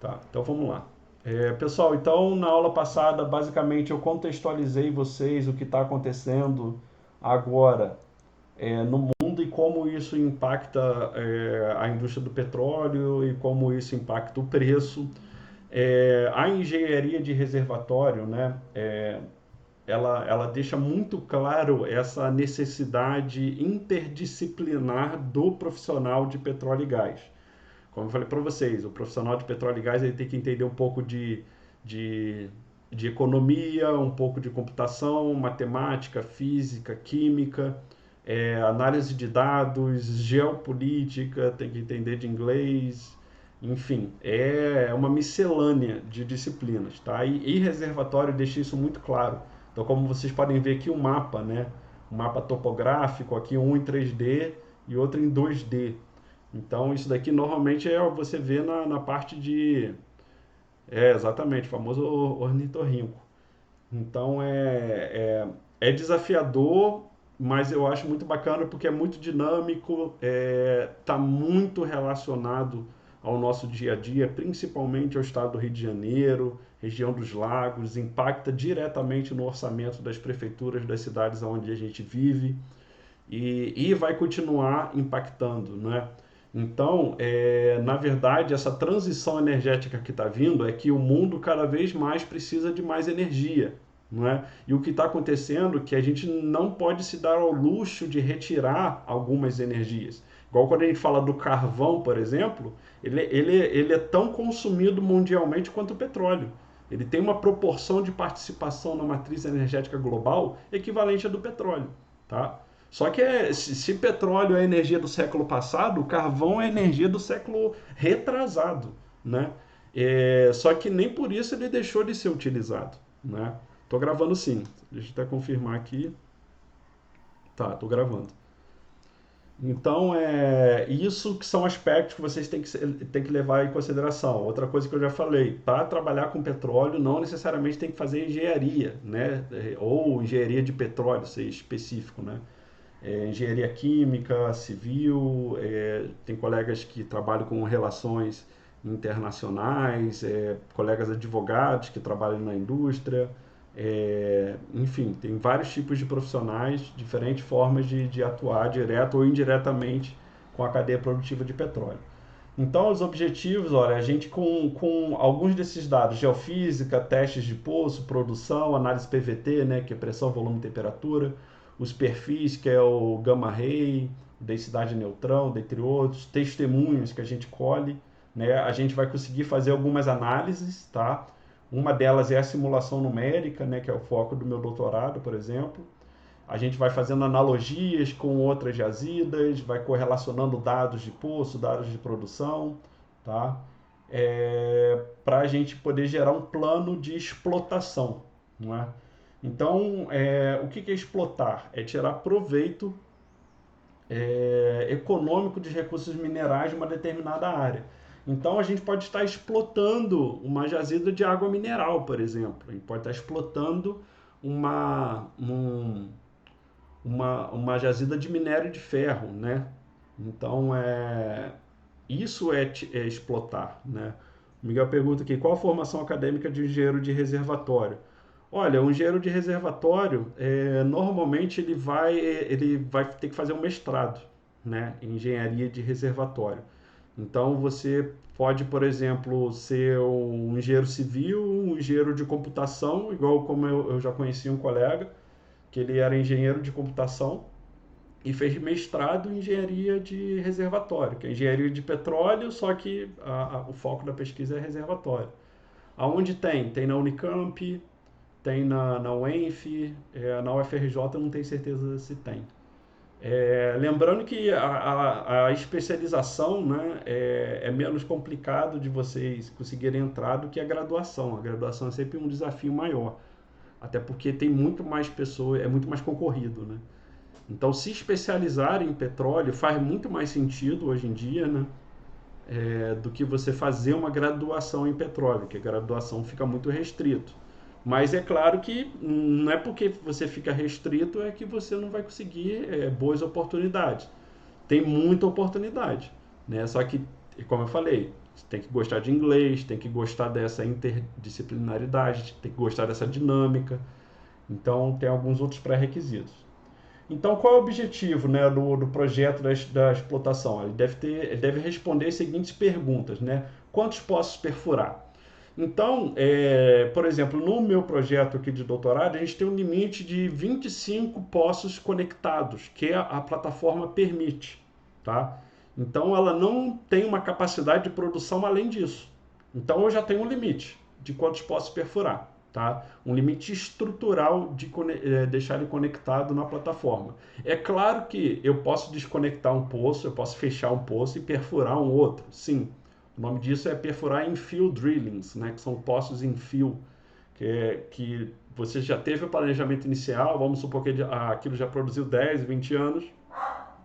Tá, então vamos lá. Pessoal, então na aula passada, basicamente eu contextualizei vocês o que está acontecendo agora no mundo e como isso impacta a indústria do petróleo e como isso impacta o preço. A engenharia de reservatório, né, ela deixa muito claro essa necessidade interdisciplinar do profissional de petróleo e gás. Como eu falei para vocês, o profissional de petróleo e gás ele tem que entender um pouco de, de economia, um pouco de computação, matemática, física, química, análise de dados, geopolítica, tem que entender de inglês, enfim, é uma miscelânea de disciplinas, tá? E reservatório deixa isso muito claro. Então, como vocês podem ver aqui, o mapa, né? Um mapa topográfico, aqui um em 3D e outro em 2D. Então, isso daqui normalmente você vê na parte de. Exatamente, o famoso ornitorrinco. Então, é desafiador, mas eu acho muito bacana porque é muito dinâmico, está muito relacionado ao nosso dia a dia, principalmente ao estado do Rio de Janeiro, região dos lagos, impacta diretamente no orçamento das prefeituras das cidades onde a gente vive e vai continuar impactando, né? Então, na verdade, essa transição energética que está vindo é que o mundo cada vez mais precisa de mais energia, não é? E o que está acontecendo é que a gente não pode se dar ao luxo de retirar algumas energias. Igual quando a gente fala do carvão, por exemplo, ele é tão consumido mundialmente quanto o petróleo. Ele tem uma proporção de participação na matriz energética global equivalente à do petróleo, tá? Só que se petróleo é energia do século passado, o carvão é energia do século retrasado, né? Só que nem por isso ele deixou de ser utilizado, né? Tô gravando sim. Deixa eu até confirmar aqui. Tá, tô gravando. Então, isso que são aspectos que vocês têm que levar em consideração. Outra coisa que eu já falei, para trabalhar com petróleo, não necessariamente tem que fazer engenharia, né? Ou engenharia de petróleo, ser específico, né? Engenharia química, civil, tem colegas que trabalham com relações internacionais, colegas advogados que trabalham na indústria, enfim, tem vários tipos de profissionais, diferentes formas de atuar direto ou indiretamente com a cadeia produtiva de petróleo. Então, os objetivos, olha, a gente com alguns desses dados, geofísica, testes de poço, produção, análise PVT, né, que é pressão, volume e temperatura, os perfis, que é o gamma ray, densidade neutrão, dentre outros, testemunhos que a gente colhe, né, a gente vai conseguir fazer algumas análises, tá? Uma delas é a simulação numérica, né, que é o foco do meu doutorado, por exemplo. A gente vai fazendo analogias com outras jazidas, vai correlacionando dados de poço, dados de produção, tá? Para a gente poder gerar um plano de explotação, não é? Então, o que é explotar? É tirar proveito econômico de recursos minerais de uma determinada área. Então, a gente pode estar explotando uma jazida de água mineral, por exemplo. A gente pode estar explotando uma, um, uma jazida de minério de ferro, né? Então, isso é explotar, né? O Miguel pergunta aqui, qual a formação acadêmica de engenheiro de reservatório? Olha, um engenheiro de reservatório, normalmente ele vai ter que fazer um mestrado, né, em engenharia de reservatório. Então, você pode, por exemplo, ser um engenheiro civil, um engenheiro de computação, igual como eu já conheci um colega, que ele era engenheiro de computação e fez mestrado em engenharia de reservatório, que é engenharia de petróleo, só que o foco da pesquisa é reservatório. Aonde tem? Tem na Unicamp, tem na UENF, na UFRJ eu não tenho certeza se tem. Lembrando que a especialização, né, é menos complicado de vocês conseguirem entrar do que a graduação. A graduação é sempre um desafio maior, até porque tem muito mais pessoas, é muito mais concorrido, né? Então, se especializar em petróleo faz muito mais sentido hoje em dia, né? Do que você fazer uma graduação em petróleo, que a graduação fica muito restrito. Mas é claro que não é porque você fica restrito é que você não vai conseguir boas oportunidades. Tem muita oportunidade, né? Só que, como eu falei, Você tem que gostar de inglês, tem que gostar dessa interdisciplinaridade, tem que gostar dessa dinâmica. Então, tem alguns outros pré-requisitos. Então, qual é o objetivo, né, do projeto da explotação? Ele deve responder as seguintes perguntas, né? Quantos poços perfurar? Então, por exemplo, no meu projeto aqui de doutorado, a gente tem um limite de 25 poços conectados, que a plataforma permite, tá? Então, ela não tem uma capacidade de produção além disso. Então, eu já tenho um limite de quantos poços perfurar, tá? Um limite estrutural de deixar ele conectado na plataforma. É claro que eu posso desconectar um poço, eu posso fechar um poço e perfurar um outro, sim. O nome disso é perfurar em field drillings, né, que são poços em fio, que você já teve o planejamento inicial, vamos supor que aquilo já produziu 10, 20 anos,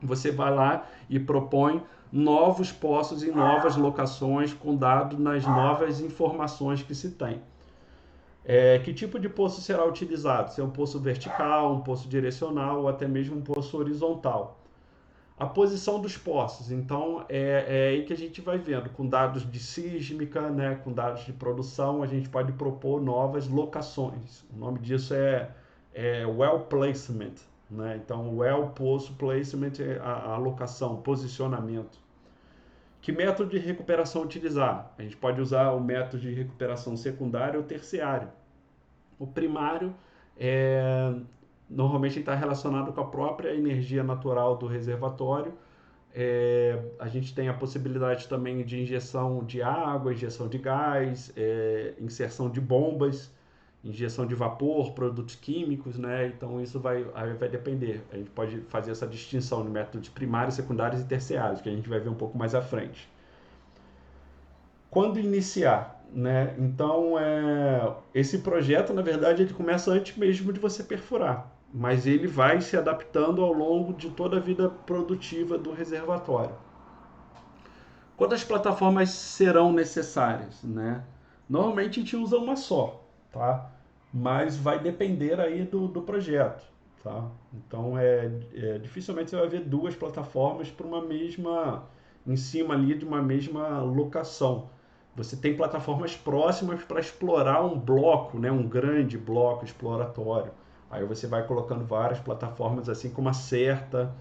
você vai lá e propõe novos poços em novas locações com dados nas novas informações que se tem. Que tipo de poço será utilizado? Se é um poço vertical, um poço direcional ou até mesmo um poço horizontal. A posição dos poços, então é aí que a gente vai vendo, com dados de sísmica, né, com dados de produção, a gente pode propor novas locações. O nome disso é well placement, né? Então, well poço placement é a locação, posicionamento. Que método de recuperação utilizar? A gente pode usar o método de recuperação secundário ou terciário. O primário é, normalmente está relacionado com a própria energia natural do reservatório. A gente tem a possibilidade também de injeção de água, injeção de gás, inserção de bombas, injeção de vapor, produtos químicos, né? Então isso vai depender. A gente pode fazer essa distinção de métodos primários, secundários e terciários, que a gente vai ver um pouco mais à frente. Quando iniciar, né? Então, esse projeto, na verdade, ele começa antes mesmo de você perfurar, mas ele vai se adaptando ao longo de toda a vida produtiva do reservatório. Quantas plataformas serão necessárias, né? Normalmente a gente usa uma só, tá? Mas vai depender aí do projeto, tá? Então, dificilmente você vai ver duas plataformas para uma mesma, em cima ali de uma mesma locação. Você tem plataformas próximas para explorar um bloco, né? Um grande bloco exploratório. Aí você vai colocando várias plataformas assim com uma certa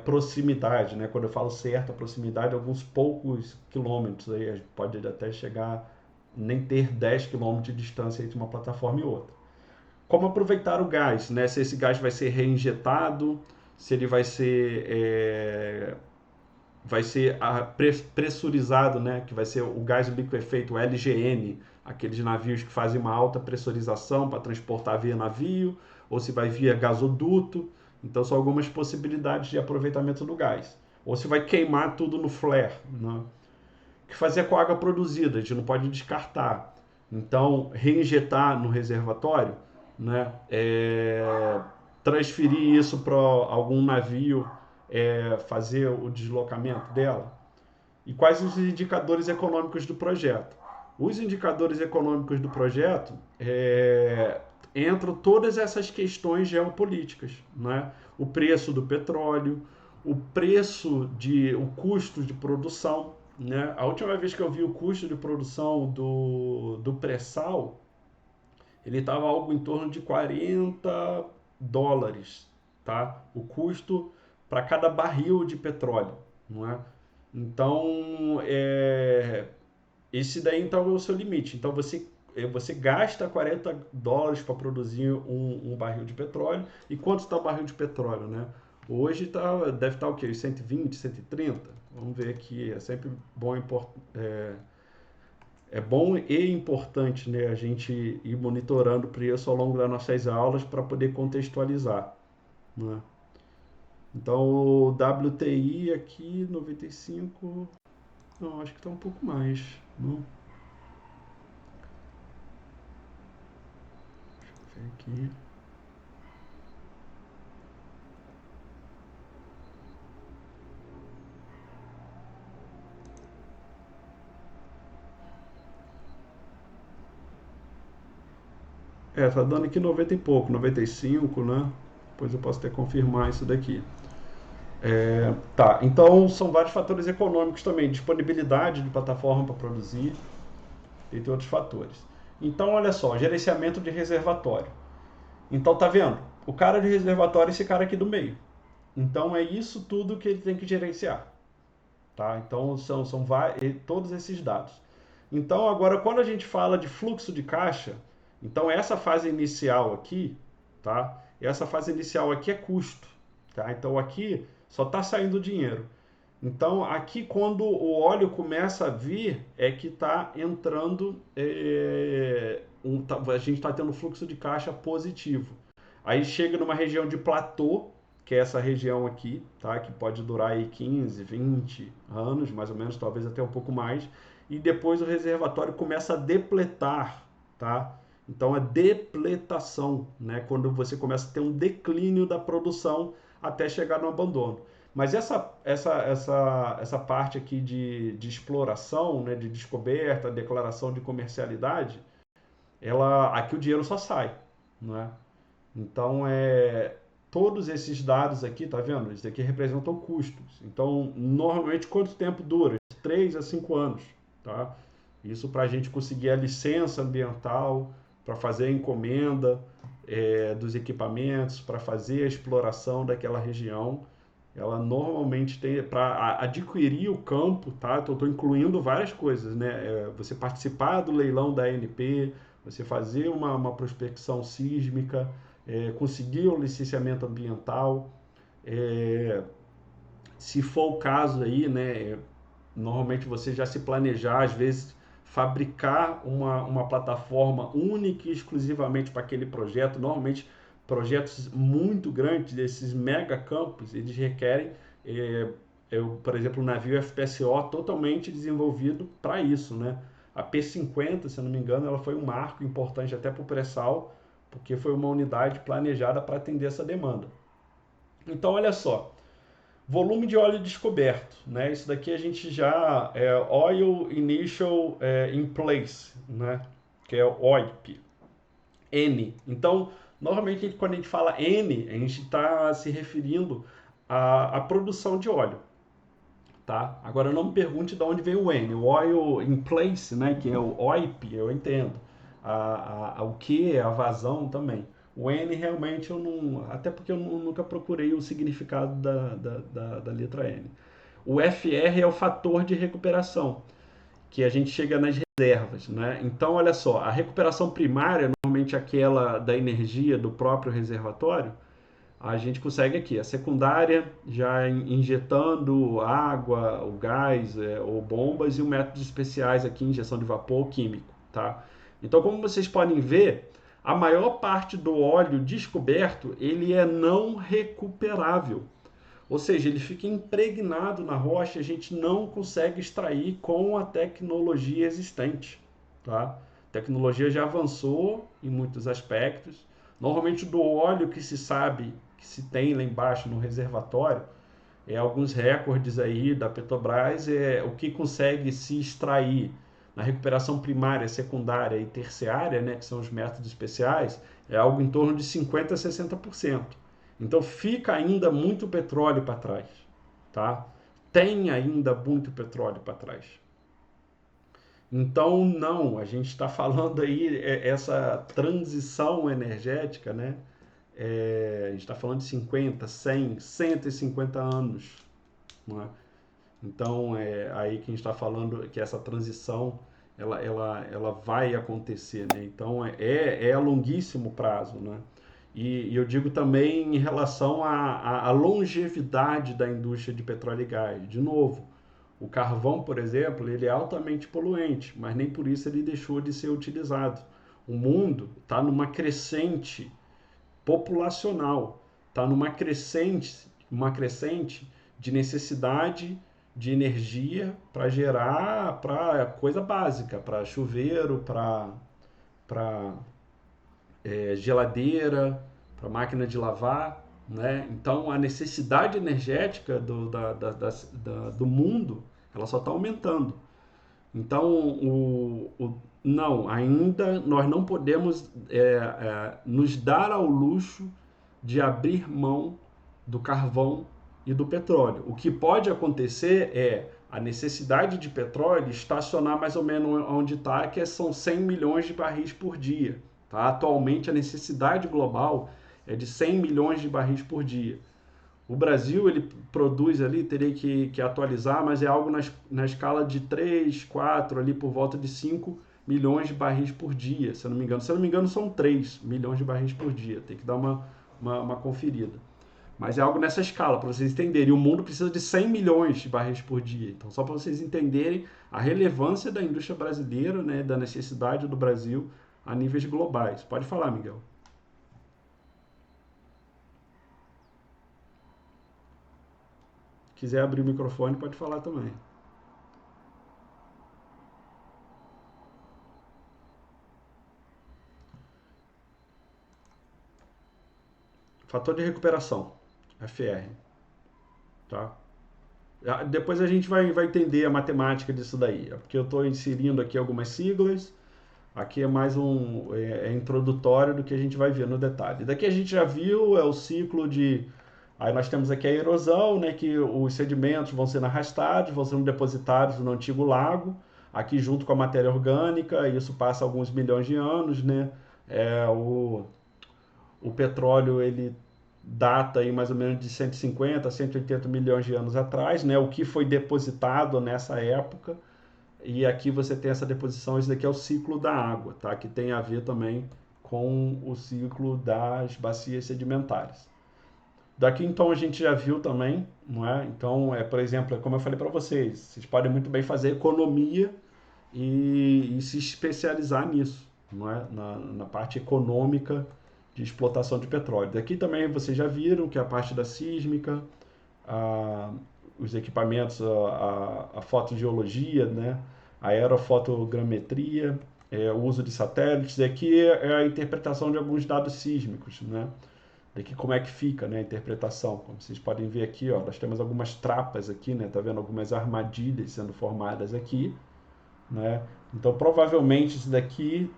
proximidade, né? Quando eu falo certa proximidade, alguns poucos quilômetros, aí pode até chegar nem ter 10 quilômetros de distância entre uma plataforma e outra. Como aproveitar o gás, né? Se esse gás vai ser reinjetado, se ele vai ser pressurizado, né? Que vai ser o gás liquefeito, o LGN, aqueles navios que fazem uma alta pressurização para transportar via navio, ou se vai via gasoduto. Então são algumas possibilidades de aproveitamento do gás. Ou se vai queimar tudo no flare, né? O que fazer com a água produzida? A gente não pode descartar. Então, reinjetar no reservatório, né? Transferir isso para algum navio, fazer o deslocamento dela. E quais os indicadores econômicos do projeto? Os indicadores econômicos do projeto entram todas essas questões geopolíticas, né? O preço do petróleo, o custo de produção, né? A última vez que eu vi o custo de produção do pré-sal, ele estava algo em torno de US$ 40, tá? O custo para cada barril de petróleo, não é? Então, esse daí então é o seu limite. Então você gasta US$ 40 para produzir um barril de petróleo. E quanto está o barril de petróleo, né? Hoje deve estar o quê? 120, 130? Vamos ver aqui. É sempre bom, bom e importante, né, a gente ir monitorando o preço ao longo das nossas aulas para poder contextualizar, né? Então o WTI aqui 95, não, acho que está um pouco mais, não? Deixa eu ver aqui. Tá dando aqui 90 e pouco, 95, né? Depois eu posso até confirmar isso daqui. Tá, então são vários fatores econômicos também, disponibilidade de plataforma para produzir, entre outros fatores. Então, olha só, gerenciamento de reservatório. Então, tá vendo? O cara de reservatório é esse cara aqui do meio. Então, é isso tudo que ele tem que gerenciar. Tá? Então, são todos esses dados. Então, agora, quando a gente fala de fluxo de caixa, então essa fase inicial aqui, tá? Essa fase inicial aqui é custo. Tá? Então, aqui só está saindo dinheiro. Então, aqui quando o óleo começa a vir, é que está entrando, a gente está tendo fluxo de caixa positivo. Aí chega numa região de platô, que é essa região aqui, tá? Que pode durar aí 15, 20 anos, mais ou menos, talvez até um pouco mais. E depois o reservatório começa a depletar, tá? Então é depletação, né? Quando você começa a ter um declínio da produção até chegar no abandono. Mas essa parte aqui de exploração, né, de descoberta, declaração de comercialidade, aqui o dinheiro só sai, não é? Então, todos esses dados aqui, tá vendo? Isso aqui representam custos. Então, normalmente, quanto tempo dura? 3 a 5 anos, tá? Isso para a gente conseguir a licença ambiental, para fazer a encomenda dos equipamentos, para fazer a exploração daquela região. Ela normalmente tem, para adquirir o campo, tá? Estou incluindo várias coisas, né? Você participar do leilão da ANP, você fazer uma prospecção sísmica, conseguir o licenciamento ambiental, é, se for o caso aí, né, normalmente você já se planejar, às vezes fabricar uma plataforma única e exclusivamente para aquele projeto. Normalmente projetos muito grandes, desses mega campos, eles requerem, por exemplo, o navio FPSO totalmente desenvolvido para isso, né? A P50, se eu não me engano, ela foi um marco importante até para o pré-sal, porque foi uma unidade planejada para atender essa demanda. Então, olha só, volume de óleo descoberto, né? Isso daqui a gente já é Oil Initial in Place, né? Que é o OIP, N. Então, normalmente quando a gente fala N, a gente está se referindo à produção de óleo, tá? Agora não me pergunte de onde vem o N. O Oil in Place, né? Que é o OIP, eu entendo. O que é a vazão também. O N realmente eu não. Até porque eu nunca procurei o significado da letra N. O FR é o fator de recuperação, que a gente chega nas reservas, né? Então, olha só, a recuperação primária, normalmente aquela da energia do próprio reservatório, a gente consegue aqui. A secundária, já injetando água, o gás, ou bombas, e o métodos especiais aqui, injeção de vapor químico, tá? Então, como vocês podem ver, a maior parte do óleo descoberto, ele é não recuperável. Ou seja, ele fica impregnado na rocha, a gente não consegue extrair com a tecnologia existente, tá? A tecnologia já avançou em muitos aspectos. Normalmente do óleo que se sabe que se tem lá embaixo no reservatório, alguns recordes aí da Petrobras, o que consegue se extrair na recuperação primária, secundária e terciária, né, que são os métodos especiais, é algo em torno de 50 a 60%. Então fica ainda muito petróleo para trás, tá? Tem ainda muito petróleo para trás. Então, não, a gente está falando aí essa transição energética, né? A gente está falando de 50, 100, 150 anos, não é? Então, é aí que a gente está falando que essa transição ela vai acontecer, né? Então, é a longuíssimo prazo, né? E eu digo também em relação à longevidade da indústria de petróleo e gás. De novo, o carvão, por exemplo, ele é altamente poluente, mas nem por isso ele deixou de ser utilizado. O mundo está numa crescente populacional, está uma crescente de necessidade de energia para gerar para coisa básica, para chuveiro, para geladeira, para máquina de lavar, né? Então a necessidade energética do mundo ela só está aumentando. Então não, ainda nós não podemos nos dar ao luxo de abrir mão do carvão e do petróleo. O que pode acontecer é a necessidade de petróleo estacionar mais ou menos onde está, que são 100 milhões de barris por dia. Tá? Atualmente a necessidade global é de 100 milhões de barris por dia. O Brasil ele produz ali, teria que atualizar, mas é algo na escala de 3, 4, ali por volta de 5 milhões de barris por dia, se eu não me engano. Se eu não me engano, são 3 milhões de barris por dia. Tem que dar uma conferida. Mas é algo nessa escala, para vocês entenderem. E o mundo precisa de 100 milhões de barris por dia. Então, só para vocês entenderem a relevância da indústria brasileira, né, da necessidade do Brasil a níveis globais. Pode falar, Miguel. Quiser abrir o microfone, pode falar também. Fator de recuperação, FR, tá? Depois a gente vai entender a matemática disso daí, porque eu estou inserindo aqui algumas siglas. Aqui é mais introdutório do que a gente vai ver no detalhe. Daqui a gente já viu o ciclo de... Aí nós temos aqui a erosão, né, que os sedimentos vão sendo arrastados, vão sendo depositados no antigo lago, aqui junto com a matéria orgânica, e isso passa alguns milhões de anos, né? O petróleo, ele data aí mais ou menos de 150 a 180 milhões de anos atrás, né? O que foi depositado nessa época. E aqui você tem essa deposição, esse daqui é o ciclo da água, tá? Que tem a ver também com o ciclo das bacias sedimentares. Daqui então a gente já viu também, não é? Então, por exemplo, como eu falei para vocês podem muito bem fazer economia e se especializar nisso, não é? Na parte econômica de explotação de petróleo. Daqui também vocês já viram que a parte da sísmica, os equipamentos, a fotogeologia, né? A aerofotogrametria, o uso de satélites. Aqui é a interpretação de alguns dados sísmicos, né? Daqui como é que fica, né, a interpretação. Como vocês podem ver aqui, ó, nós temos algumas trapas aqui, né? Tá vendo algumas armadilhas sendo formadas aqui, né? Então provavelmente isso daqui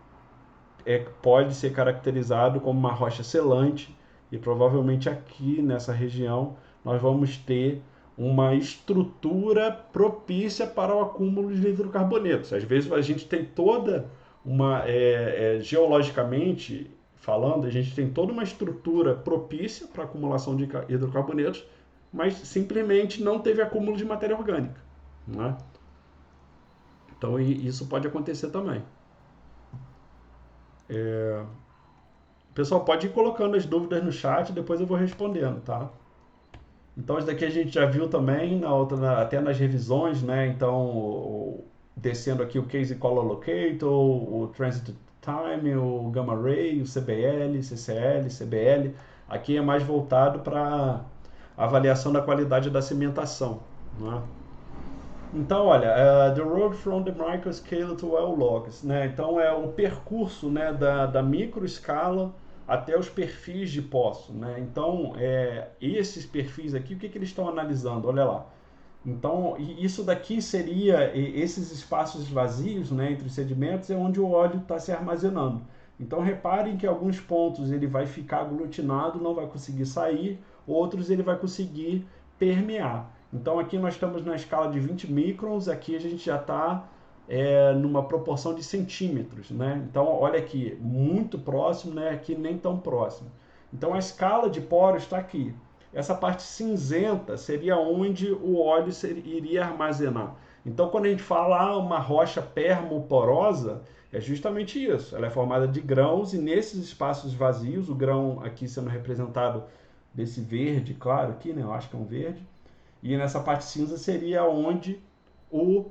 pode ser caracterizado como uma rocha selante, e provavelmente aqui nessa região nós vamos ter uma estrutura propícia para o acúmulo de hidrocarbonetos. Às vezes a gente tem toda geologicamente falando, a gente tem toda uma estrutura propícia para a acumulação de hidrocarbonetos, mas simplesmente não teve acúmulo de matéria orgânica, né? Então isso pode acontecer também. O pessoal pode ir colocando as dúvidas no chat, depois eu vou respondendo, tá? Então, isso daqui a gente já viu também, até nas revisões, né? Então, descendo aqui o Case Color Locator, o Transit Time, o Gamma Ray, o CBL, CCL, CBL. Aqui é mais voltado para avaliação da qualidade da cimentação, né? Então, olha, the road from the microscale to well logs, né? Então é o percurso, né, da microescala até os perfis de poço, né? Então, esses perfis aqui, o que eles estão analisando? Olha lá. Então, isso daqui seria esses espaços vazios, né, entre os sedimentos, é onde o óleo está se armazenando. Então, reparem que alguns pontos ele vai ficar aglutinado, não vai conseguir sair, outros ele vai conseguir permear. Então, aqui nós estamos na escala de 20 microns, aqui a gente já está numa proporção de centímetros, né? Então, olha aqui, muito próximo, né? Aqui nem tão próximo. Então, a escala de poros está aqui. Essa parte cinzenta seria onde o óleo iria armazenar. Então, quando a gente fala uma rocha permoporosa, é justamente isso. Ela é formada de grãos e nesses espaços vazios, o grão aqui sendo representado desse verde, claro aqui, né? Eu acho que é um verde. E nessa parte cinza seria onde o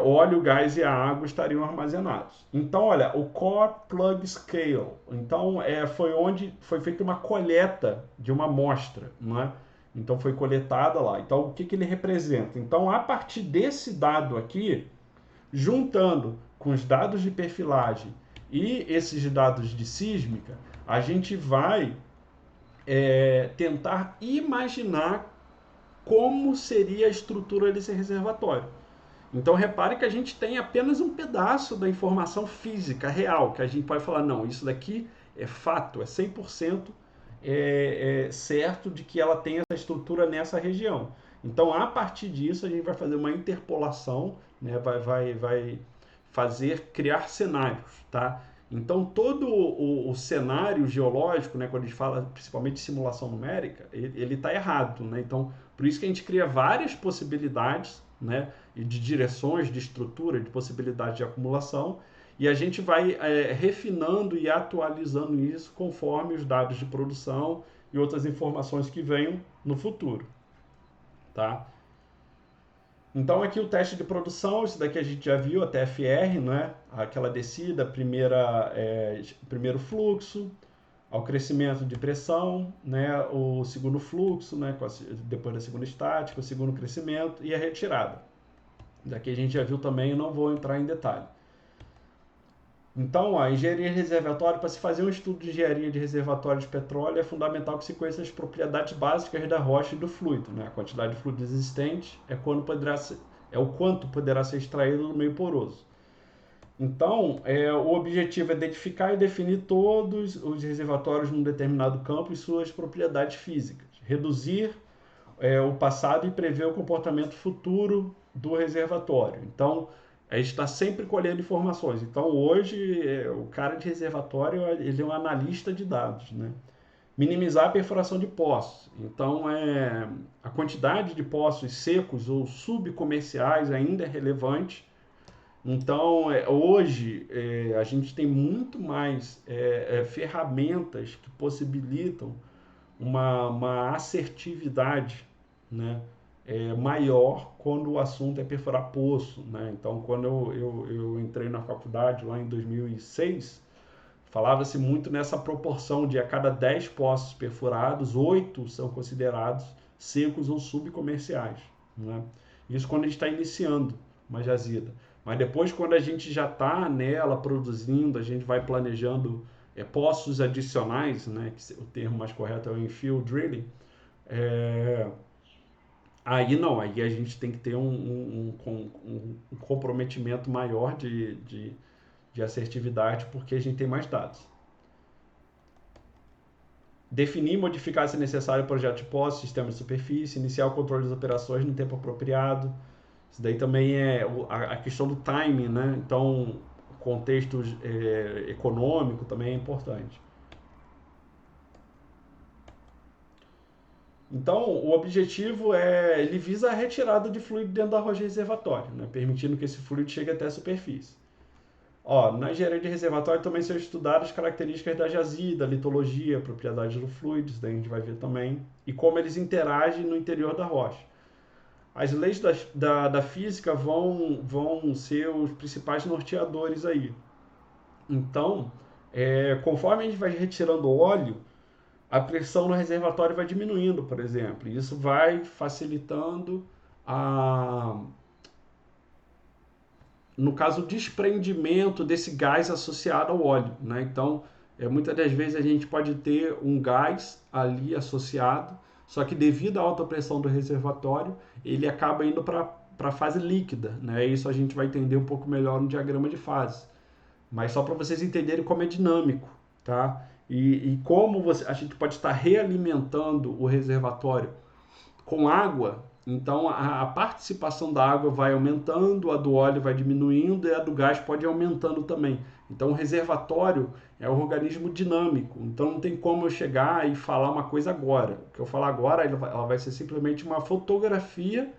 óleo, o gás e a água estariam armazenados. Então, olha, o Core Plug Scale. Então, foi onde foi feita uma coleta de uma amostra, não é? Então, foi coletada lá. Então, o que ele representa? Então, a partir desse dado aqui, juntando com os dados de perfilagem e esses dados de sísmica, a gente vai tentar imaginar como seria a estrutura desse reservatório. Então repare que a gente tem apenas um pedaço da informação física real, que a gente pode falar, não, isso daqui é fato, é 100% certo de que ela tem essa estrutura nessa região. Então, a partir disso, a gente vai fazer uma interpolação, né? Vai fazer, criar cenários, tá? Então, todo o cenário geológico, né, quando a gente fala principalmente de simulação numérica, ele está errado, né? Então, por isso que a gente cria várias possibilidades, né, de direções, de estrutura, de possibilidade de acumulação, e a gente vai refinando e atualizando isso conforme os dados de produção e outras informações que venham no futuro, tá? Então aqui o teste de produção, isso daqui a gente já viu, a TFR, né? Aquela descida, primeiro fluxo, ao crescimento de pressão, né? O segundo fluxo, né? Depois da segunda estática, o segundo crescimento e a retirada. Daqui a gente já viu também, eu não vou entrar em detalhe. Então, a engenharia de reservatório, para se fazer um estudo de engenharia de reservatório de petróleo, é fundamental que se conheça as propriedades básicas da rocha e do fluido, né? A quantidade de fluido existente é o quanto poderá ser extraído do meio poroso. Então, o objetivo é identificar e definir todos os reservatórios num determinado campo e suas propriedades físicas, reduzir o passado e prever o comportamento futuro do reservatório. Então, a gente está sempre colhendo informações. Então, hoje, o cara de reservatório, ele é um analista de dados, né? Minimizar a perfuração de poços. Então, a quantidade de poços secos ou subcomerciais ainda é relevante. Então, hoje, a gente tem muito mais ferramentas que possibilitam uma assertividade, né, maior quando o assunto é perfurar poço, né? Então, quando eu entrei na faculdade lá em 2006, falava-se muito nessa proporção de a cada 10 poços perfurados, 8 são considerados secos ou subcomerciais, né? Isso quando a gente está iniciando uma jazida. Mas depois, quando a gente já está nela produzindo, a gente vai planejando poços adicionais, né? Que o termo mais correto é o infill drilling. Aí não, aí a gente tem que ter um comprometimento maior de assertividade, porque a gente tem mais dados. Definir e modificar, se necessário, o projeto de poço, sistema de superfície, iniciar o controle das operações no tempo apropriado. Isso daí também é a questão do timing, né? Então, o contexto econômico também é importante. Então, o objetivo ele visa a retirada de fluido dentro da rocha reservatória, né? Permitindo que esse fluido chegue até a superfície. Na engenharia de reservatório também são estudadas as características da jazida, litologia, propriedades do fluido, isso daí a gente vai ver também, e como eles interagem no interior da rocha. As leis da física vão ser os principais norteadores aí. Então, conforme a gente vai retirando óleo, a pressão no reservatório vai diminuindo, por exemplo. E isso vai facilitando no caso, o desprendimento desse gás associado ao óleo, né? Então, muitas das vezes a gente pode ter um gás ali associado, só que devido à alta pressão do reservatório, ele acaba indo para a fase líquida, né? Isso a gente vai entender um pouco melhor no diagrama de fase. Mas só para vocês entenderem como é dinâmico, tá? E como a gente pode estar realimentando o reservatório com água, então a participação da água vai aumentando, a do óleo vai diminuindo e a do gás pode ir aumentando também. Então o reservatório é um organismo dinâmico, então não tem como eu chegar e falar uma coisa agora. O que eu falar agora ela vai ser simplesmente uma fotografia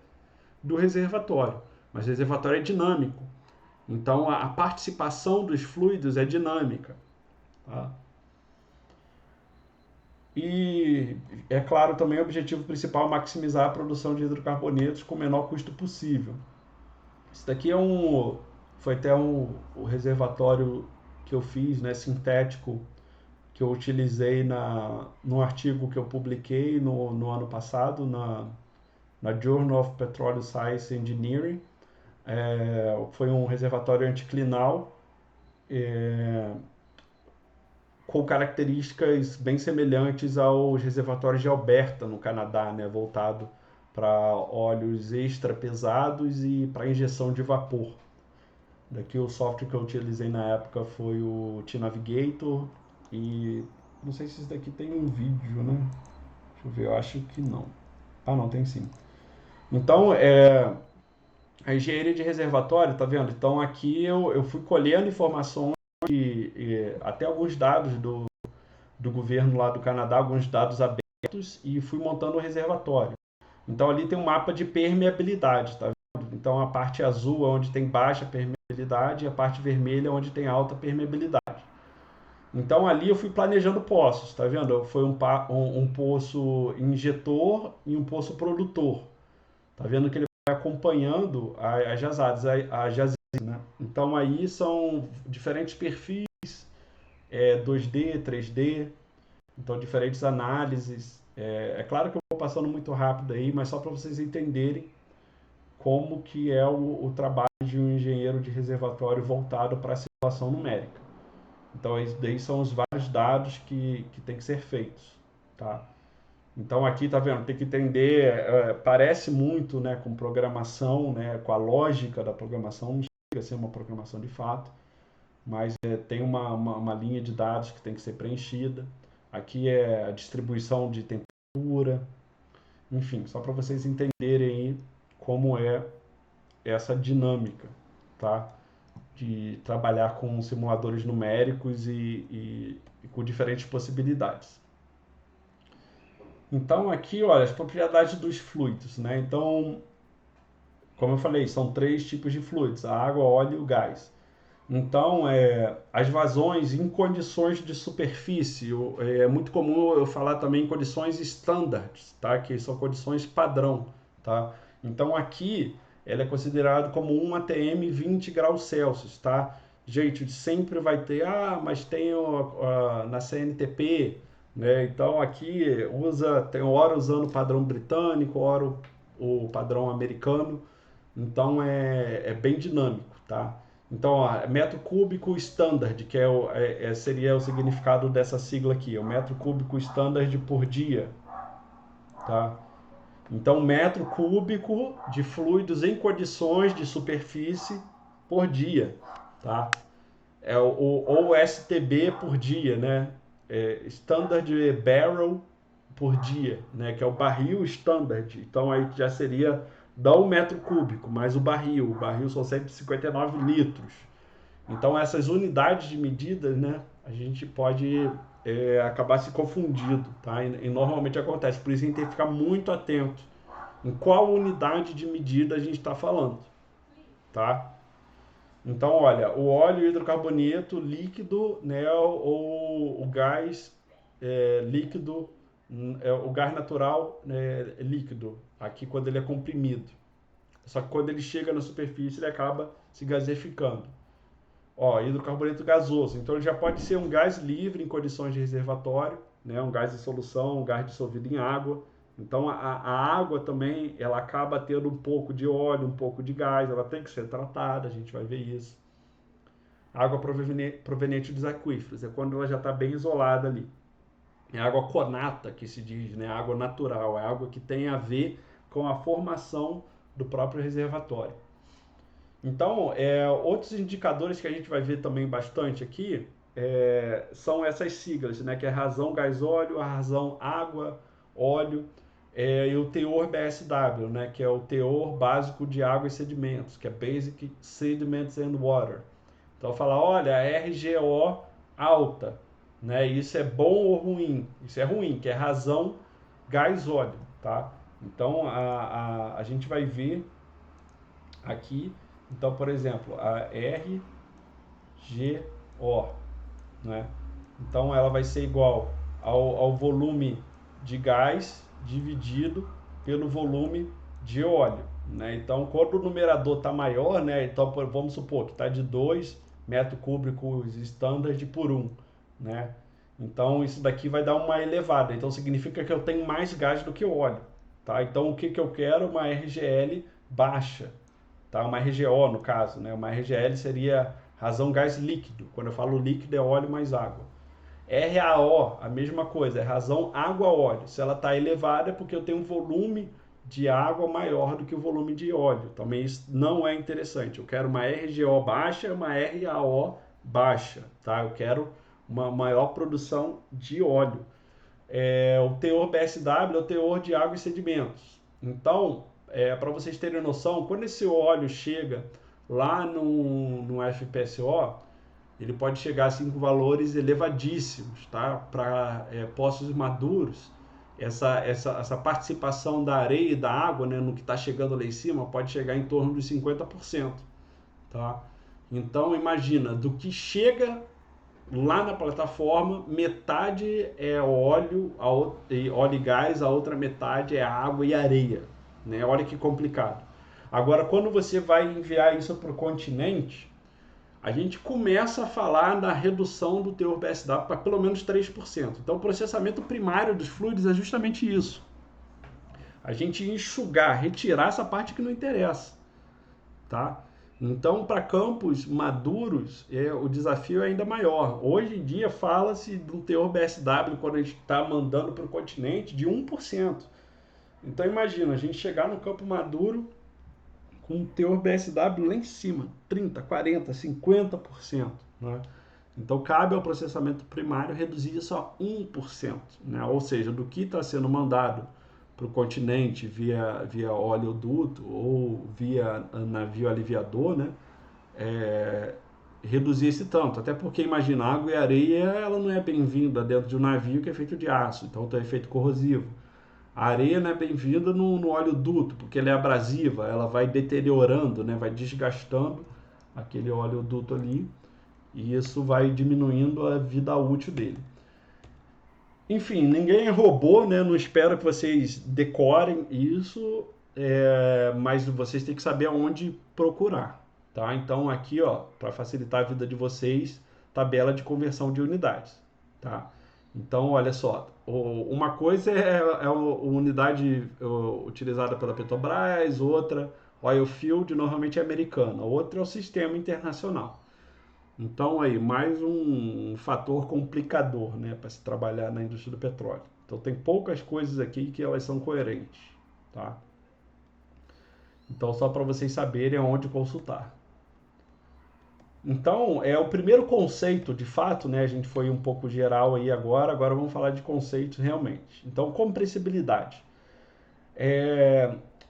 do reservatório, mas o reservatório é dinâmico. Então a participação dos fluidos é dinâmica, tá? E é claro também o objetivo principal é maximizar a produção de hidrocarbonetos com o menor custo possível. Isso daqui foi até o reservatório que eu fiz, né, sintético, que eu utilizei no artigo que eu publiquei no ano passado na Journal of Petroleum Science Engineering. Foi um reservatório anticlinal, com características bem semelhantes aos reservatórios de Alberta, no Canadá, né, voltado para óleos extra pesados e para injeção de vapor. Daqui o software que eu utilizei na época foi o T-Navigator e Não sei se isso daqui tem um vídeo, né? Deixa eu ver, eu acho que não. Ah, não, tem sim. Então, a engenharia de reservatório, tá vendo? Então, aqui eu fui colhendo informações e até alguns dados do governo lá do Canadá, alguns dados abertos, e fui montando o reservatório. Então, ali tem um mapa de permeabilidade, tá vendo? Então, a parte azul é onde tem baixa permeabilidade e a parte vermelha é onde tem alta permeabilidade. Então ali eu fui planejando poços, tá vendo? Foi um poço injetor e um poço produtor. Tá vendo que ele vai acompanhando as jazadas, né? Então aí são diferentes perfis, 2D, 3D, então diferentes análises. É claro que eu vou passando muito rápido aí, mas só para vocês entenderem como que é o trabalho de um engenheiro de reservatório voltado para a simulação numérica. Então, esses daí são os vários dados que tem que ser feitos, tá? Então, aqui, tá vendo? Tem que entender, parece muito, né, com programação, né, com a lógica da programação, não chega a ser uma programação de fato, mas tem uma linha de dados que tem que ser preenchida. Aqui é a distribuição de temperatura, enfim, só para vocês entenderem aí como é essa dinâmica, tá? De trabalhar com simuladores numéricos e com diferentes possibilidades. Então aqui, olha, as propriedades dos fluidos, né? Então, como eu falei, são três tipos de fluidos: a água, óleo e o gás. Então, as vazões em condições de superfície, é muito comum eu falar também em condições standards, tá? Que são condições padrão, tá? Então aqui ela é considerada como 1 atm 20 graus Celsius, tá? Gente, sempre vai ter, mas tem na CNTP, né? Então aqui tem hora usando o padrão britânico, hora o padrão americano, então é bem dinâmico, tá? Então, ó, metro cúbico standard, que seria o significado dessa sigla aqui, é o metro cúbico standard por dia, tá? Então, metro cúbico de fluidos em condições de superfície por dia, tá? Ou STB por dia, né? Standard Barrel por dia, né? Que é o barril standard. Então, aí já seria não o metro cúbico, mas o barril são 159 litros. Então, essas unidades de medida, né, a gente pode acabar se confundindo, tá? E normalmente acontece, por isso a gente tem que ficar muito atento em qual unidade de medida a gente está falando, tá? Então, olha, o óleo hidrocarboneto líquido, né, ou o gás líquido, o gás natural líquido, aqui quando ele é comprimido. Só que quando ele chega na superfície, ele acaba se gaseificando. Ó, hidrocarboneto gasoso. Então ele já pode ser um gás livre em condições de reservatório, né? Um gás em solução, um gás dissolvido em água. Então a água também ela acaba tendo um pouco de óleo, um pouco de gás, ela tem que ser tratada, a gente vai ver isso. Água proveniente dos aquíferos, é quando ela já está bem isolada ali. É água conata que se diz, né? Água natural, é água que tem a ver com a formação do próprio reservatório. Então, outros indicadores que a gente vai ver também bastante aqui são essas siglas, né? Que é razão gás óleo, a razão água, óleo, e o teor BSW, né? Que é o teor básico de água e sedimentos, que é Basic Sediments and Water. Então, falar, olha, RGO alta, né? Isso é bom ou ruim? Isso é ruim, que é razão gás óleo, tá? Então, a gente vai ver aqui, então, por exemplo, a RGO, né? Então, ela vai ser igual ao volume de gás dividido pelo volume de óleo, né? Então, quando o numerador está maior, né? Então, vamos supor que está de 2 metros cúbicos standard por 1, né? Então, isso daqui vai dar uma elevada. Então, significa que eu tenho mais gás do que óleo, tá? Então, o que que eu quero? Uma RGL baixa, tá? Uma RGO no caso, né? Uma RGL seria razão gás líquido. Quando eu falo líquido é óleo mais água. RAO, a mesma coisa, é razão água-óleo. Se ela está elevada é porque eu tenho um volume de água maior do que o volume de óleo. Também isso não é interessante. Eu quero uma RGO baixa, uma RAO baixa, tá? Eu quero uma maior produção de óleo. O teor BSW é o teor de água e sedimentos. Então, para vocês terem noção, quando esse óleo chega lá no FPSO, ele pode chegar assim com valores elevadíssimos, tá? Para poços maduros, essa participação da areia e da água, né, no que está chegando lá em cima pode chegar em torno dos 50%, tá? Então imagina, do que chega lá na plataforma, metade é óleo, óleo e gás, a outra metade é água e areia, né? Olha que complicado. Agora, quando você vai enviar isso para o continente, a gente começa a falar da redução do teor BSW para pelo menos 3%. Então, o processamento primário dos fluidos é justamente isso. A gente enxugar, retirar essa parte que não interessa, tá? Então, para campos maduros, o desafio é ainda maior. Hoje em dia, fala-se de um teor BSW, quando a gente está mandando para o continente, de 1%. Então, imagina, a gente chegar no campo maduro com um teor BSW lá em cima, 30%, 40%, 50%. Né? Então, cabe ao processamento primário reduzir isso a 1%. Né? Ou seja, do que está sendo mandado para o continente via oleoduto ou via navio aliviador, né? Reduzir esse tanto. Até porque, imagina, água e areia ela não é bem-vinda dentro de um navio que é feito de aço, então tem efeito corrosivo. A areia não é bem-vinda no oleoduto, porque ela é abrasiva, ela vai deteriorando, né? Vai desgastando aquele oleoduto ali, e isso vai diminuindo a vida útil dele. Enfim, ninguém é robô, né? Não espero que vocês decorem isso, mas vocês têm que saber aonde procurar, tá? Então aqui, ó, para facilitar a vida de vocês, tabela de conversão de unidades, tá? Então, olha só, uma coisa é a unidade utilizada pela Petrobras, outra, oil field, normalmente é americana, outra é o sistema internacional. Então, aí, mais um fator complicador, né, para se trabalhar na indústria do petróleo. Então, tem poucas coisas aqui que elas são coerentes, tá? Então, só para vocês saberem aonde consultar. Então, o primeiro conceito, de fato, né, a gente foi um pouco geral aí agora vamos falar de conceitos realmente. Então, compressibilidade.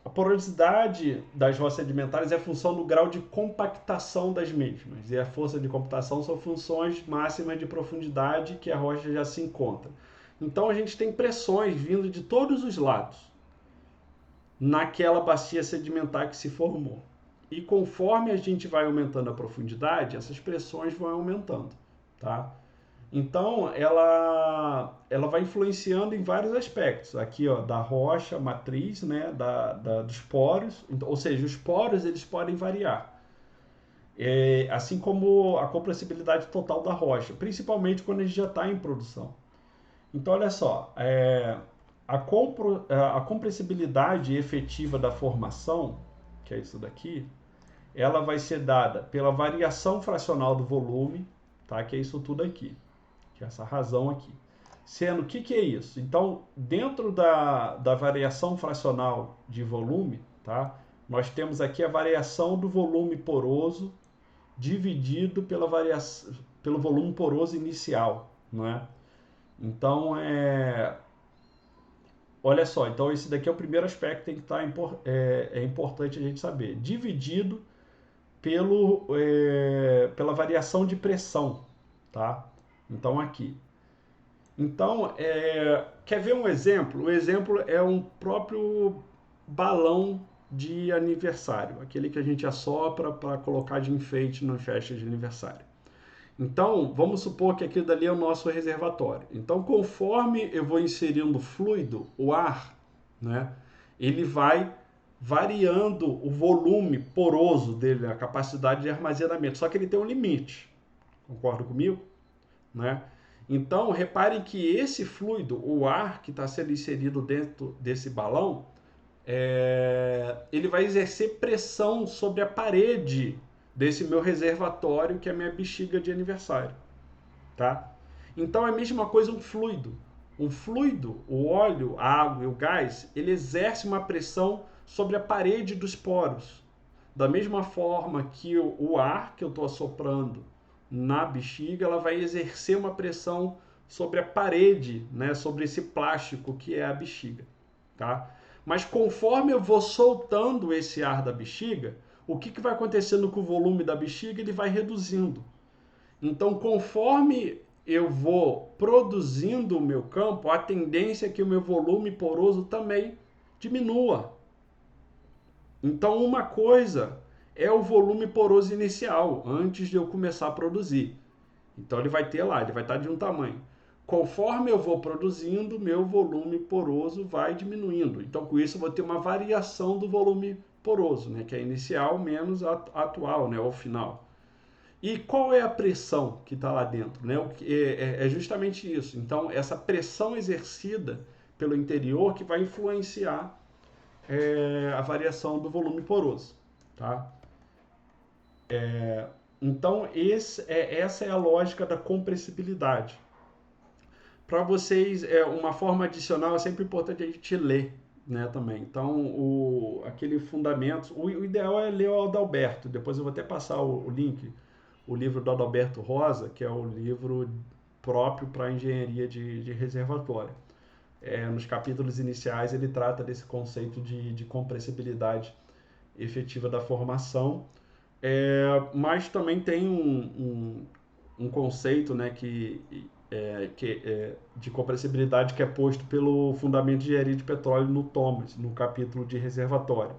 A porosidade das rochas sedimentares é função do grau de compactação das mesmas, e a força de compactação são funções máximas de profundidade que a rocha já se encontra. Então a gente tem pressões vindo de todos os lados naquela bacia sedimentar que se formou. E conforme a gente vai aumentando a profundidade, essas pressões vão aumentando, tá? Então, ela vai influenciando em vários aspectos. Aqui, ó, da rocha matriz, né, dos poros. Ou seja, os poros eles podem variar. Assim como a compressibilidade total da rocha, principalmente quando a gente já está em produção. Então, olha só, a compressibilidade efetiva da formação, que é isso daqui, ela vai ser dada pela variação fracional do volume, tá? Que é isso tudo aqui. Essa razão aqui. Sendo, o que é isso? Então, dentro da variação fracional de volume, tá? Nós temos aqui a variação do volume poroso dividido pelo volume poroso inicial, não é? Então, olha só, então esse daqui é o primeiro aspecto que tem que estar, é importante a gente saber. Dividido pela variação de pressão, tá? Então, aqui. Então, quer ver um exemplo? O exemplo é um próprio balão de aniversário, aquele que a gente assopra para colocar de enfeite na festa de aniversário. Então, vamos supor que aquilo dali é o nosso reservatório. Então, conforme eu vou inserindo fluido, o ar, né, ele vai variando o volume poroso dele, a capacidade de armazenamento. Só que ele tem um limite. Concorda comigo? Né? Então, reparem que esse fluido, o ar que está sendo inserido dentro desse balão, ele vai exercer pressão sobre a parede desse meu reservatório, que é a minha bexiga de aniversário. Tá? Então, é a mesma coisa um fluido. Um fluido, o óleo, a água e o gás, ele exerce uma pressão sobre a parede dos poros. Da mesma forma que o ar que eu estou assoprando na bexiga, ela vai exercer uma pressão sobre a parede, né, sobre esse plástico que é a bexiga, tá? Mas conforme eu vou soltando esse ar da bexiga, o que vai acontecendo com o volume da bexiga? Ele vai reduzindo. Então, conforme eu vou produzindo o meu campo, a tendência é que o meu volume poroso também diminua. Então, uma coisa é o volume poroso inicial, antes de eu começar a produzir. Então, ele vai ter lá, ele vai estar de um tamanho. Conforme eu vou produzindo, meu volume poroso vai diminuindo. Então, com isso, eu vou ter uma variação do volume poroso, né? Que é inicial menos atual, né? Ou final. E qual é a pressão que está lá dentro? Né? É justamente isso. Então, essa pressão exercida pelo interior que vai influenciar a variação do volume poroso. Tá? Então, essa é a lógica da compressibilidade. Para vocês, uma forma adicional, é sempre importante a gente ler, né, também. Então, aquele fundamento, o ideal é ler o Adalberto, depois eu vou até passar o link, o livro do Adalberto Rosa, que é o livro próprio para engenharia de reservatório. Nos capítulos iniciais ele trata desse conceito de compressibilidade efetiva da formação, mas também tem um conceito, né, de compressibilidade que é posto pelo Fundamento de Engenharia de Petróleo no Thomas, no capítulo de reservatório.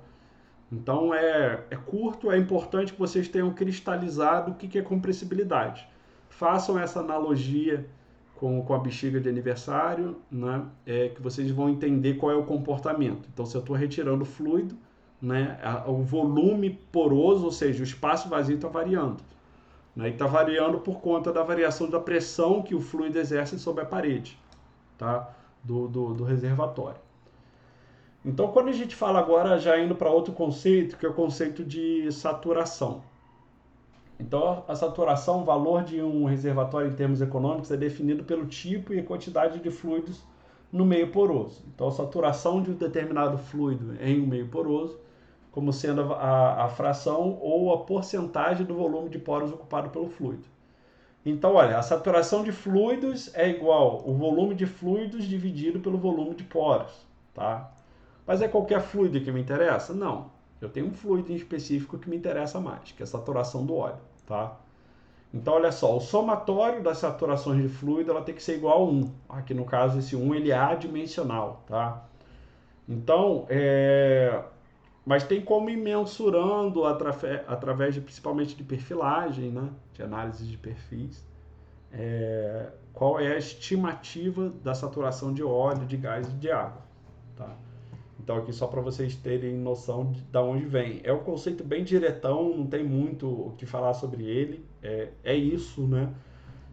Então é curto, é importante que vocês tenham cristalizado o que é compressibilidade. Façam essa analogia com a bexiga de aniversário, né? Que vocês vão entender qual é o comportamento. Então, se eu estou retirando fluido, né, o volume poroso, ou seja, o espaço vazio está variando. Né, e está variando por conta da variação da pressão que o fluido exerce sobre a parede, tá? do reservatório. Então, quando a gente fala agora, já indo para outro conceito, que é o conceito de saturação. Então, a saturação, o valor de um reservatório em termos econômicos, é definido pelo tipo e quantidade de fluidos no meio poroso. Então, a saturação de um determinado fluido em um meio poroso, como sendo a fração ou a porcentagem do volume de poros ocupado pelo fluido. Então, olha, a saturação de fluidos é igual o volume de fluidos dividido pelo volume de poros, tá? Mas é qualquer fluido que me interessa? Não. Eu tenho um fluido em específico que me interessa mais, que é a saturação do óleo, tá? Então, olha só, o somatório das saturações de fluido ela tem que ser igual a 1. Aqui, no caso, esse 1 ele é adimensional, tá? Então, mas tem como ir mensurando através principalmente de perfilagem, né? De análise de perfis, qual é a estimativa da saturação de óleo, de gás e de água, tá? Então aqui só para vocês terem noção de onde vem. É um conceito bem diretão, não tem muito o que falar sobre ele. É isso, né?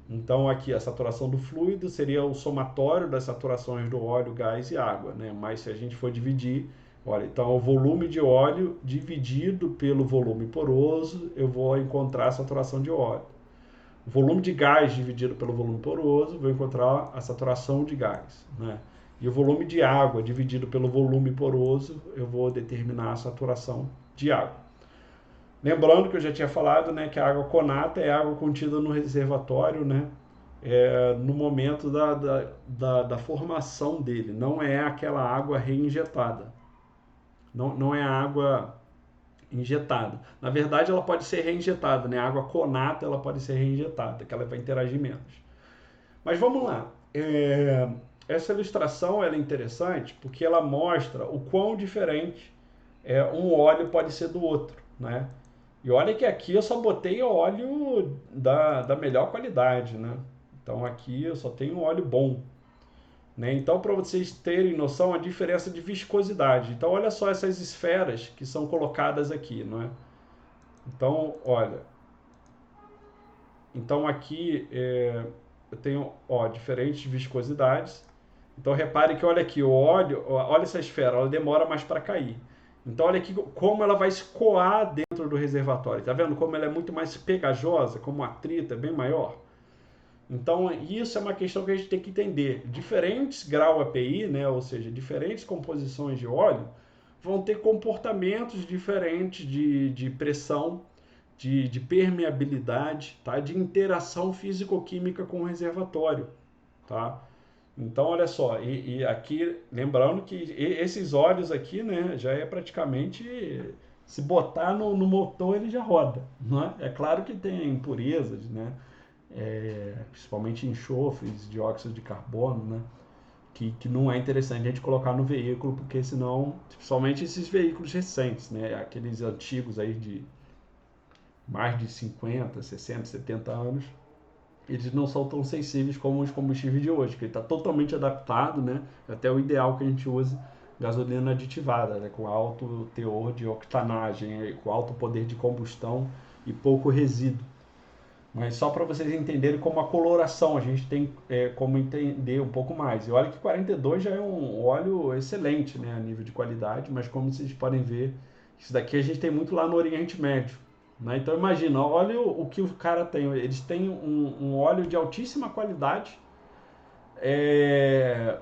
Então aqui a saturação do fluido seria o somatório das saturações do óleo, gás e água, né? Mas se a gente for dividir, olha, então o volume de óleo dividido pelo volume poroso, eu vou encontrar a saturação de óleo. O volume de gás dividido pelo volume poroso, vou encontrar a saturação de gás, né? E o volume de água dividido pelo volume poroso, eu vou determinar a saturação de água. Lembrando que eu já tinha falado, né, que a água conata é água contida no reservatório, né, no momento da formação dele. Não é aquela água reinjetada. Não é a água injetada. Na verdade, ela pode ser reinjetada, né? A água conata ela pode ser reinjetada, que ela vai interagir menos. Mas vamos lá. Essa ilustração ela é interessante porque ela mostra o quão diferente um óleo pode ser do outro, né? E olha que aqui eu só botei óleo da melhor qualidade, né? Então aqui eu só tenho óleo bom, né? Então, para vocês terem noção, a diferença de viscosidade. Então, olha só essas esferas que são colocadas aqui, não é? Então, olha. Então aqui eu tenho diferentes viscosidades. Então repare que olha aqui, o óleo, olha essa esfera, ela demora mais para cair. Então olha aqui como ela vai escoar dentro do reservatório. Tá vendo como ela é muito mais pegajosa, como o atrito é bem maior? Então isso é uma questão que a gente tem que entender. Diferentes grau API, né, ou seja, diferentes composições de óleo, vão ter comportamentos diferentes de pressão de permeabilidade, tá? De interação físico-química com o reservatório. Tá? Então, olha só, e aqui, lembrando que esses óleos aqui, né, já é praticamente, se botar no motor ele já roda, não é? É claro que tem impurezas, né, principalmente enxofres, dióxido de carbono, né, que não é interessante a gente colocar no veículo, porque senão, principalmente esses veículos recentes, né, aqueles antigos aí de mais de 50, 60, 70 anos, eles não são tão sensíveis como os combustíveis de hoje, que ele está totalmente adaptado, né? Até o ideal que a gente use gasolina aditivada, né? Com alto teor de octanagem, com alto poder de combustão e pouco resíduo. Mas só para vocês entenderem como a coloração, a gente tem como entender um pouco mais. E olha que 42 já é um óleo excelente, né, a nível de qualidade, mas como vocês podem ver, isso daqui a gente tem muito lá no Oriente Médio. Né? Então imagina, olha o que o cara tem. Eles têm um óleo de altíssima qualidade é,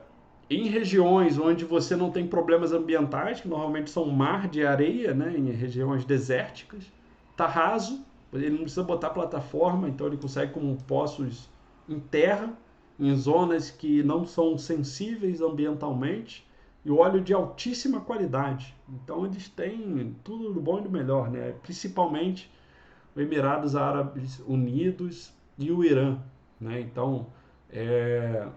em regiões onde você não tem problemas ambientais, que normalmente são mar de areia, né? Em regiões desérticas, tá raso, ele não precisa botar plataforma, então ele consegue com poços em terra, em zonas que não são sensíveis ambientalmente, e óleo de altíssima qualidade. Então eles têm tudo do bom e do melhor, né? Principalmente os Emirados Árabes Unidos e o Irã, né? Então, é,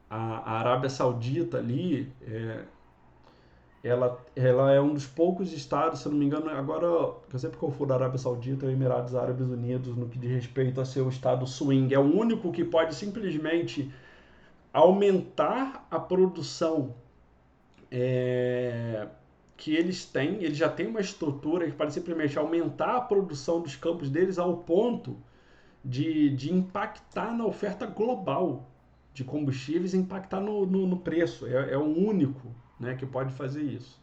a Arábia Saudita ali, ela é um dos poucos estados, se eu não me engano, agora, eu sempre confundo a Arábia Saudita e os Emirados Árabes Unidos no que diz respeito a ser o estado swing. É o único que pode simplesmente aumentar a produção que eles têm. Eles já têm uma estrutura que pode simplesmente aumentar a produção dos campos deles ao ponto de impactar na oferta global de combustíveis e impactar no preço. É o único, né, que pode fazer isso.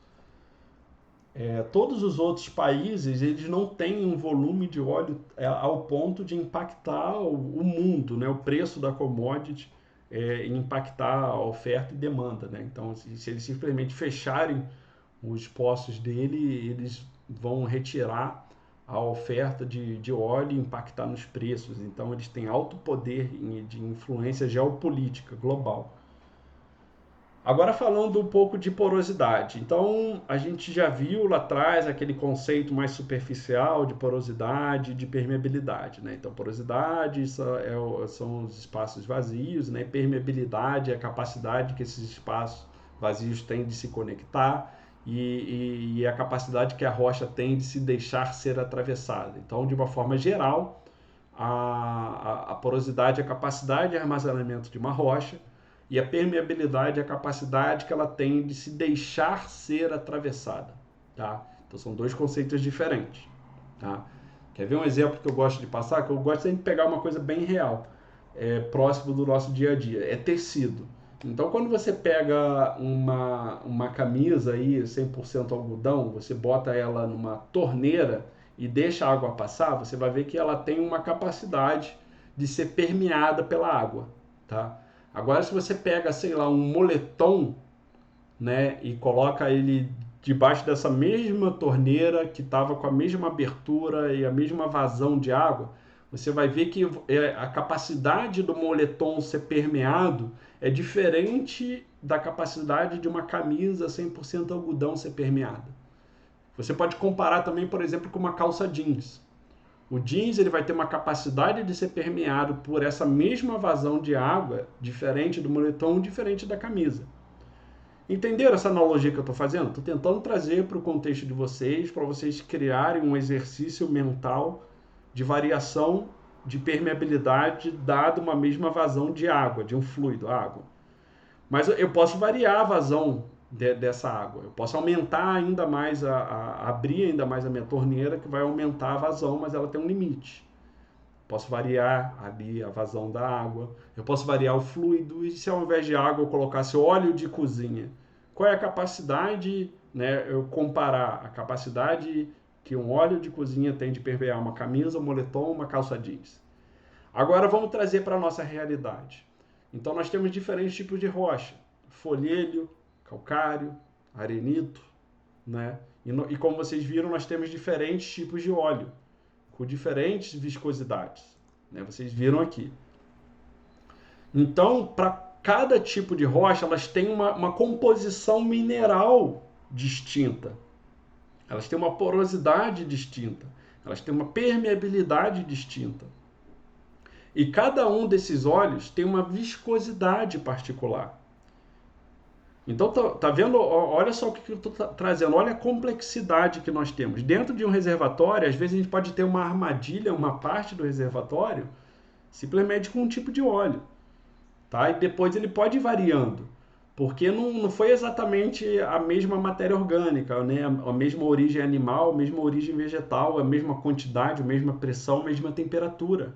Todos os outros países eles não têm um volume de óleo ao ponto de impactar o mundo, né, o preço da commodity, impactar a oferta e demanda. Né? Então, se eles simplesmente fecharem os poços dele, eles vão retirar a oferta de óleo e impactar nos preços. Então, eles têm alto poder de influência geopolítica global. Agora falando um pouco de porosidade. Então, a gente já viu lá atrás aquele conceito mais superficial de porosidade, de permeabilidade. Né? Então, porosidade são os espaços vazios, né? Permeabilidade é a capacidade que esses espaços vazios têm de se conectar e a capacidade que a rocha tem de se deixar ser atravessada. Então, de uma forma geral, a porosidade é a capacidade de armazenamento de uma rocha, e a permeabilidade é a capacidade que ela tem de se deixar ser atravessada. Tá? Então são dois conceitos diferentes. Tá? Quer ver um exemplo que eu gosto de passar? Que eu gosto sempre de pegar uma coisa bem real, próximo do nosso dia a dia. É tecido. Então quando você pega uma camisa aí 100% algodão, você bota ela numa torneira e deixa a água passar, você vai ver que ela tem uma capacidade de ser permeada pela água. Tá? Agora, se você pega, sei lá, um moletom, né, e coloca ele debaixo dessa mesma torneira que estava com a mesma abertura e a mesma vazão de água, você vai ver que a capacidade do moletom ser permeado é diferente da capacidade de uma camisa 100% algodão ser permeada. Você pode comparar também, por exemplo, com uma calça jeans. O jeans ele vai ter uma capacidade de ser permeado por essa mesma vazão de água, diferente do moletom, diferente da camisa. Entenderam essa analogia que eu estou fazendo? Estou tentando trazer para o contexto de vocês, para vocês criarem um exercício mental de variação de permeabilidade dado uma mesma vazão de água, de um fluido, água. Mas eu posso variar a vazão dessa água. Eu posso aumentar ainda mais, abrir ainda mais a minha torneira, que vai aumentar a vazão, mas ela tem um limite. Posso variar ali a vazão da água. Eu posso variar o fluido. E se ao invés de água eu colocasse óleo de cozinha? Qual é a capacidade, né, eu comparar a capacidade que um óleo de cozinha tem de permear uma camisa, um moletom, uma calça jeans? Agora vamos trazer para a nossa realidade. Então nós temos diferentes tipos de rocha: folhelho, calcário, arenito, né? E como vocês viram, nós temos diferentes tipos de óleo. com diferentes viscosidades, né? Vocês viram aqui. Então, para cada tipo de rocha, elas têm uma composição mineral distinta. Elas têm uma porosidade distinta. Elas têm uma permeabilidade distinta. E cada um desses óleos tem uma viscosidade particular. Então, tá vendo? Olha só o que eu estou trazendo. Olha a complexidade que nós temos. Dentro de um reservatório, às vezes a gente pode ter uma armadilha, uma parte do reservatório, simplesmente com um tipo de óleo. Tá? E depois ele pode ir variando. Porque não foi exatamente a mesma matéria orgânica, né? A mesma origem animal, a mesma origem vegetal, a mesma quantidade, a mesma pressão, a mesma temperatura.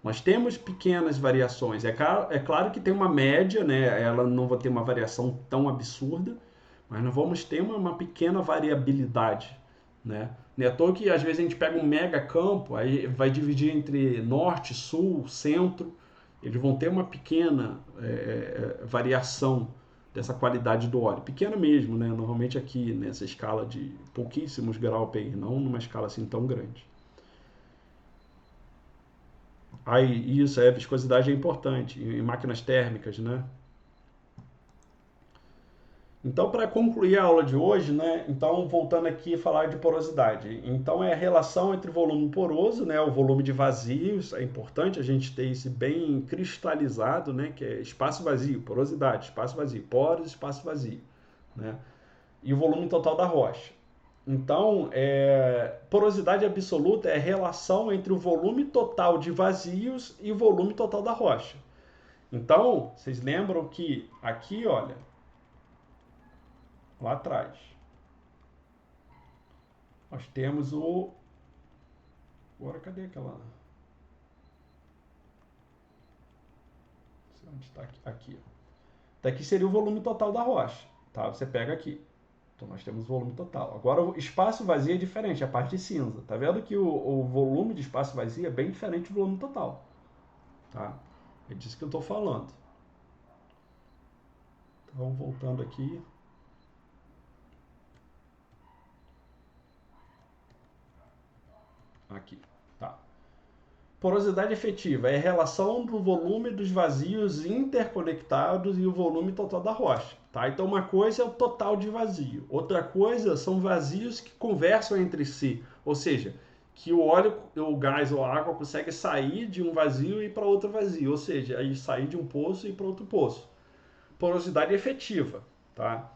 Nós temos pequenas variações. É claro que tem uma média, né? Ela não vai ter uma variação tão absurda, mas nós vamos ter uma pequena variabilidade, né? Não é à toa que às vezes a gente pega um mega campo, aí vai dividir entre norte, sul, centro. Eles vão ter uma pequena variação dessa qualidade do óleo. Pequena mesmo, né? Normalmente aqui nessa escala de pouquíssimos graus PI, não numa escala assim tão grande. Aí, isso, a viscosidade é importante em máquinas térmicas, né? Então, para concluir a aula de hoje, né? Então, voltando aqui a falar de porosidade. Então, é a relação entre volume poroso, né? O volume de vazios, é importante a gente ter isso bem cristalizado, né? Que é espaço vazio, porosidade, espaço vazio, poros, espaço vazio, né? E o volume total da rocha. Então, porosidade absoluta é a relação entre o volume total de vazios e o volume total da rocha. Então, vocês lembram que aqui, olha, lá atrás, nós temos o... Agora, cadê aquela... Onde está aqui? Aqui. Daqui seria o volume total da rocha, tá? Você pega aqui. Então, nós temos o volume total. Agora, o espaço vazio é diferente, a parte cinza. Tá vendo que o volume de espaço vazio é bem diferente do volume total, tá? É disso que eu estou falando. Então, voltando aqui. Aqui, tá. Porosidade efetiva é a relação do volume dos vazios interconectados e o volume total da rocha, tá? Então, uma coisa é o total de vazio, outra coisa são vazios que conversam entre si, ou seja, que o óleo, o gás ou a água consegue sair de um vazio e ir para outro vazio, ou seja, aí sair de um poço e ir para outro poço. Porosidade efetiva, tá?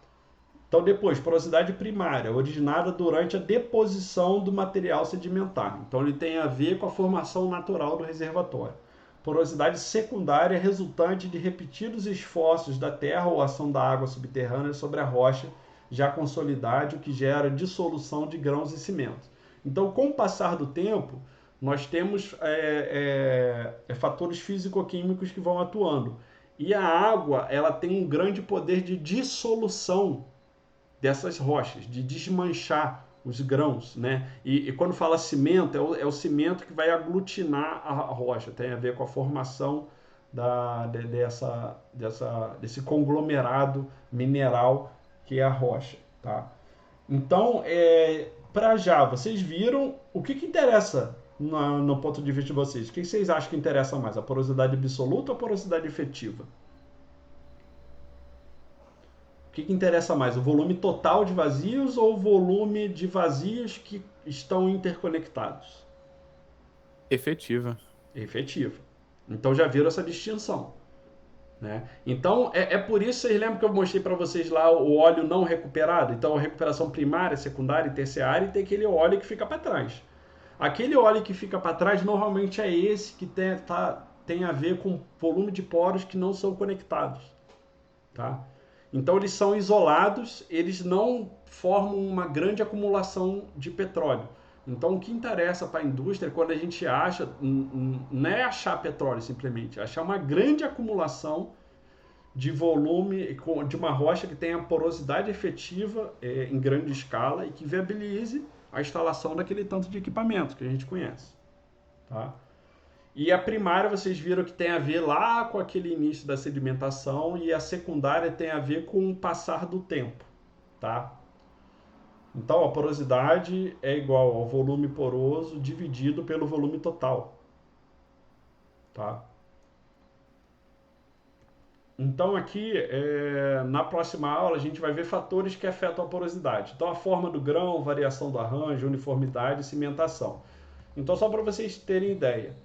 Então, depois, porosidade primária, originada durante a deposição do material sedimentar. Então, ele tem a ver com a formação natural do reservatório. Porosidade secundária, resultante de repetidos esforços da terra ou ação da água subterrânea sobre a rocha já consolidada, o que gera dissolução de grãos e cimentos. Então, com o passar do tempo, nós temos fatores físico-químicos que vão atuando. E a água, ela tem um grande poder de dissolução dessas rochas, de desmanchar os grãos, né? E quando fala cimento, é o cimento que vai aglutinar a rocha, tem a ver com a formação desse conglomerado mineral que é a rocha, tá? Então, para já, vocês viram o que interessa no ponto de vista de vocês? O que vocês acham que interessa mais, a porosidade absoluta ou a porosidade efetiva? O que interessa mais, o volume total de vazios ou o volume de vazios que estão interconectados? Efetiva. Efetiva. Então já viram essa distinção, né? Então é por isso, vocês lembram que eu mostrei para vocês lá o óleo não recuperado? Então a recuperação primária, secundária e terciária, e tem aquele óleo que fica para trás. Aquele óleo que fica para trás normalmente é esse que tem a ver com volume de poros que não são conectados, tá? Então eles são isolados, eles não formam uma grande acumulação de petróleo. Então o que interessa para a indústria é quando a gente acha, não é achar petróleo simplesmente, é achar uma grande acumulação de volume de uma rocha que tenha porosidade efetiva em grande escala e que viabilize a instalação daquele tanto de equipamento que a gente conhece, tá? E a primária vocês viram que tem a ver lá com aquele início da sedimentação, e a secundária tem a ver com o passar do tempo, tá? Então, a porosidade é igual ao volume poroso dividido pelo volume total, tá? Então, aqui, na próxima aula, a gente vai ver fatores que afetam a porosidade. Então, a forma do grão, variação do arranjo, uniformidade e cimentação. Então, só para vocês terem ideia.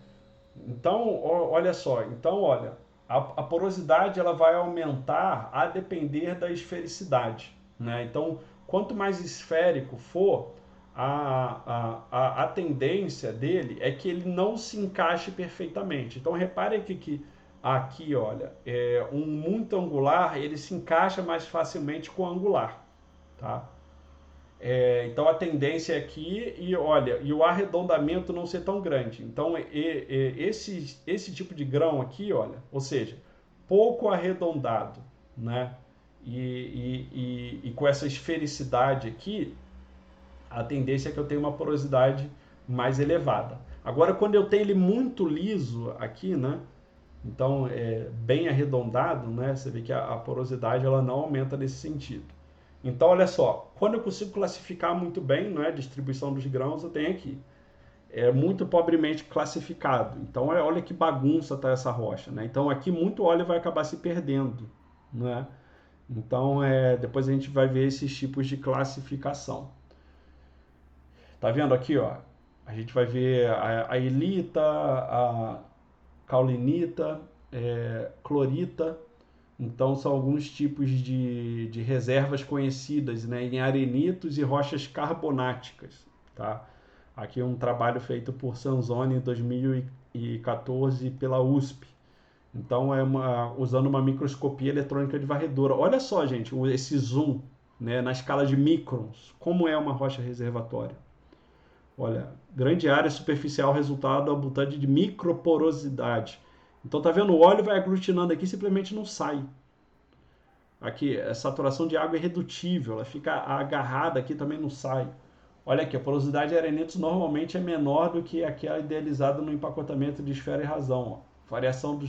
Então, olha só. Então, olha, a porosidade ela vai aumentar a depender da esfericidade, né? Então, quanto mais esférico for, a tendência dele é que ele não se encaixe perfeitamente. Então, reparem que aqui, olha, um muito angular, ele se encaixa mais facilmente com o angular, tá? Então a tendência aqui, e olha, e o arredondamento não ser tão grande. Então esse tipo de grão aqui, olha, ou seja, pouco arredondado, né? E com essa esfericidade aqui, a tendência é que eu tenha uma porosidade mais elevada. Agora, quando eu tenho ele muito liso aqui, né? Então, bem arredondado, né? Você vê que a porosidade ela não aumenta nesse sentido. Então, olha só, quando eu consigo classificar muito bem, não é, a distribuição dos grãos, eu tenho aqui. É muito pobremente classificado. Então, olha que bagunça está essa rocha, né? Então, aqui muito óleo vai acabar se perdendo, né? Então, depois a gente vai ver esses tipos de classificação. Tá vendo aqui, ó? A gente vai ver a ilita, a caulinita, clorita. Então, são alguns tipos de reservas conhecidas, né, em arenitos e rochas carbonáticas. Tá? Aqui é um trabalho feito por Sanzoni em 2014 pela USP. Então, usando uma microscopia eletrônica de varredura. Olha só, gente, esse zoom, né, na escala de microns, como é uma rocha reservatória. Olha, grande área superficial resultado abundante de microporosidade. Então, tá vendo? O óleo vai aglutinando aqui e simplesmente não sai. Aqui, a saturação de água é irredutível, ela fica agarrada aqui, também não sai. Olha aqui, a porosidade de arenitos normalmente é menor do que aquela idealizada no empacotamento de esfera e razão. Ó. Variação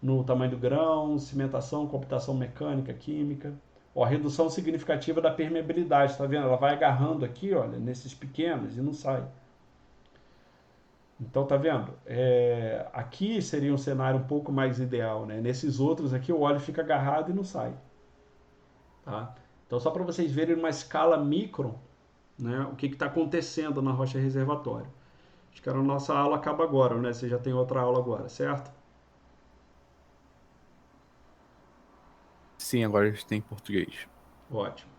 no tamanho do grão, cimentação, computação mecânica, química. Ó, redução significativa da permeabilidade, tá vendo? Ela vai agarrando aqui, olha, nesses pequenos e não sai. Então, tá vendo? Aqui seria um cenário um pouco mais ideal, né? Nesses outros aqui, o óleo fica agarrado e não sai. Tá? Então, só para vocês verem numa escala micro, né, o que está acontecendo na rocha reservatória. Acho que a nossa aula acaba agora, né? Você já tem outra aula agora, certo? Sim, agora a gente tem português. Ótimo.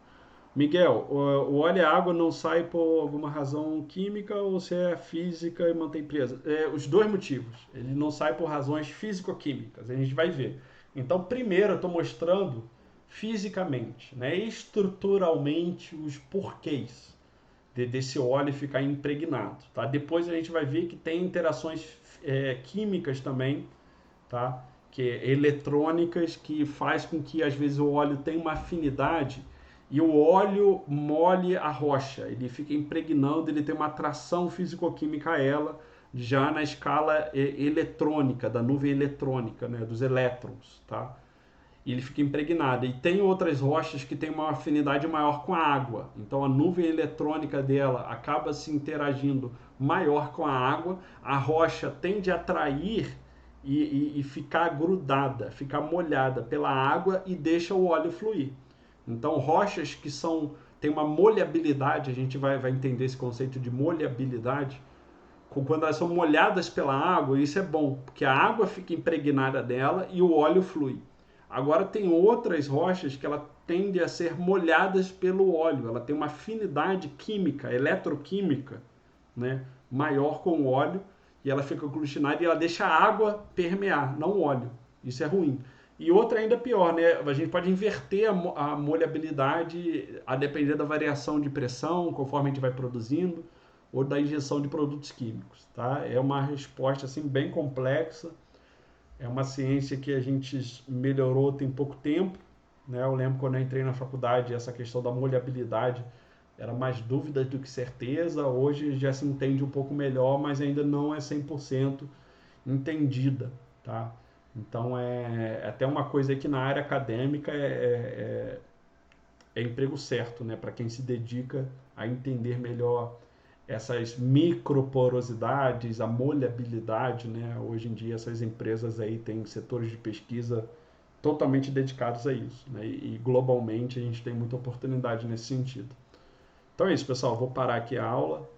Miguel, o óleo e a água não sai por alguma razão química ou se é física e mantém presa? Os dois motivos. Ele não sai por razões físico-químicas. A gente vai ver. Então, primeiro eu estou mostrando fisicamente, né, estruturalmente os porquês desse óleo ficar impregnado. Tá? Depois a gente vai ver que tem interações químicas também, tá? Que eletrônicas, que faz com que às vezes o óleo tenha uma afinidade e o óleo molhe a rocha, ele fica impregnando, ele tem uma atração físico-química a ela, já na escala eletrônica, da nuvem eletrônica, né, dos elétrons, tá? E ele fica impregnado. E tem outras rochas que têm uma afinidade maior com a água. Então a nuvem eletrônica dela acaba se interagindo maior com a água, a rocha tende a atrair e ficar grudada, ficar molhada pela água e deixa o óleo fluir. Então rochas que têm uma molhabilidade, a gente vai entender esse conceito de molhabilidade, quando elas são molhadas pela água, isso é bom, porque a água fica impregnada dela e o óleo flui. Agora tem outras rochas que ela tende a ser molhadas pelo óleo, ela tem uma afinidade química, eletroquímica, né, maior com o óleo, e ela fica aglutinada e ela deixa a água permear, não o óleo. Isso é ruim. E outra ainda pior, né? A gente pode inverter a molhabilidade a depender da variação de pressão, conforme a gente vai produzindo, ou da injeção de produtos químicos, tá? É uma resposta assim bem complexa. É uma ciência que a gente melhorou tem pouco tempo, né? Eu lembro quando eu entrei na faculdade, essa questão da molhabilidade era mais dúvida do que certeza. Hoje já se entende um pouco melhor, mas ainda não é 100% entendida, tá? Então é até uma coisa que na área acadêmica é emprego certo, né? Para quem se dedica a entender melhor essas microporosidades, a molhabilidade, né? Hoje em dia essas empresas aí têm setores de pesquisa totalmente dedicados a isso, né? E globalmente a gente tem muita oportunidade nesse sentido. Então é isso, pessoal. Vou parar aqui a aula.